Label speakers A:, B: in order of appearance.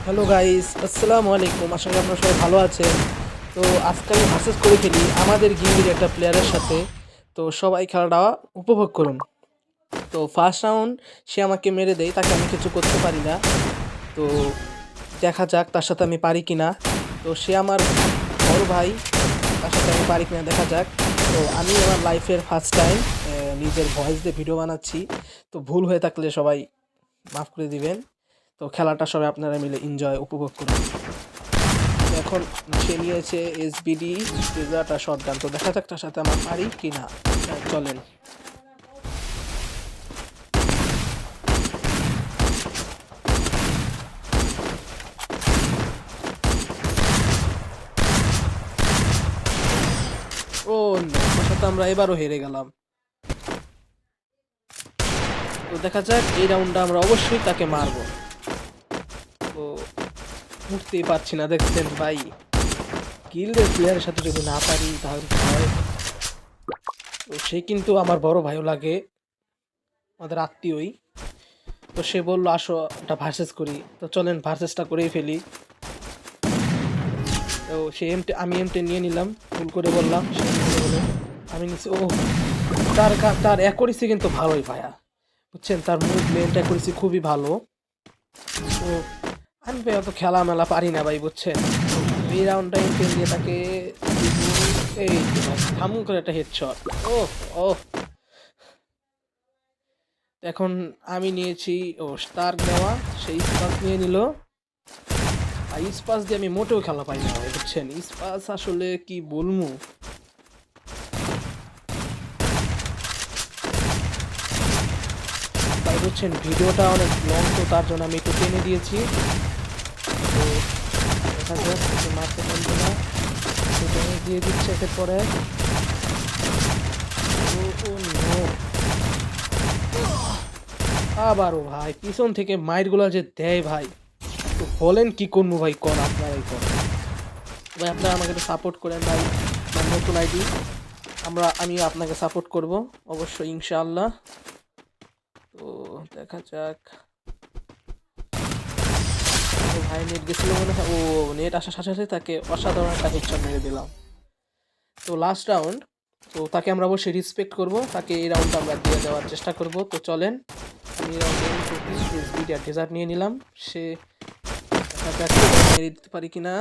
A: Hello guys, আসসালামু আলাইকুম। আশা করি আপনারা সবাই ভালো আছেন। তো আজকে আমি ভার্সেস করে ফেলি আমাদের গিল্ডের একটা প্লেয়ারের সাথে। তো সবাই খেলাটা উপভোগ করুন। তো ফার্স্ট রাউন্ড সে আমাকে মেরে দেয়, তাকে আমি কিছু করতে পারি না। তো দেখা যাক তার সাথে আমি পারি কিনা। তো সে আমার বড় ভাই, তার সাথে আমি পারি কিনা দেখা যাক। তো আমি আমার লাইফের ফার্স্ট টাইম নিজের ভয়েস দিয়ে ভিডিও বানাচ্ছি। তো ভুল হয়ে থাকলে সবাই মাফ করে দিবেন। তো খেলাটা সবাই আপনারা মিলে এনজয় উপভোগ করুন। তো এখন সে নিয়েছে এসবিডি রেজাটা শটগান। তো দেখা যাক তার সাথে আমার পারি কি না। চলেন। ও নো, তার সাথে আমরা এবারও হেরে গেলাম। তো দেখা যাক এই রাউন্ডটা আমরা অবশ্যই তাকে মারবো। তো উঠতেই পারছি না, দেখছেন ভাই। গিল্ডের প্লেয়ারের সাথে যদি না পারি তাহলে কি হয়? তো সে কিন্তু আমার বড় ভাইও লাগে, আমাদের আত্মীয়ই। তো সে বললো আসো একটা ভার্সেস করি। তো চলেন ভার্সেসটা করেই ফেলি। তো সে আমি এমটে নিয়ে নিলাম, ভুল করে বললাম, সে নিতে বলে আমি নিচ্ছি। ও তার অ্যাকুরেসি কিন্তু ভালোই ভাইয়া, বুঝছেন, তার মুভমেন্ট অ্যাকুরেসি খুবই ভালো। তো আমি ভাই অত খেলা মেলা পারি না ভাই, বুঝছেন। এই রাউন্ডটা এমটে দিয়ে তাকে এই যে ভাই থামুন করে একটা হেডশট। ও ও এখন আমি নিয়েছি ও স্টার্ক নেওয়া, সেই স্পাস নিয়ে নিল। আর স্পাস দিয়ে আমি মোটেও খেলা পাই না ভাই, বুঝছেন। স্পাস আসলে কি বলবো, তাই বুঝছেন ভিডিওটা অনেক লং, তো তার জন্য আমি একটু টেনে দিয়েছি। তো দেখা যাক ওকে মারতে পারবো না, তো টেনে দিয়ে দিচ্ছে একের পরে। ও ও নো, আবারও ভাই পিছন থেকে মাইরগুলো যে দেয় ভাই। তো বলেন কি করবো ভাই, কোন আপনারাই কোন ভাই। আপনারা আমাকে একটু সাপোর্ট করেন ভাই, আমার নতুন আইডি। আমি আপনাকে সাপোর্ট করব অবশ্যই, ইনশাআল্লাহ। তো দেখা যাক। ও ভাই নেট গেছিল মনে হয়, ও নেট আসার সাথে সাথে তাকে অসাধারণ একটা হেডশট মেরে দিলাম। তো লাস্ট রাউন্ড, তো তাকে আমরা অবশ্যই রেসপেক্ট করব, তাকে এই রাউন্ডটা আমরা দিয়ে দেওয়ার চেষ্টা করব। তো চলেন আমি এই রাউন্ডে এসবিডি আর ডেজার্ট নিয়ে নিলাম। সে দেখা যাক মেরে দিতে পারি কিনা।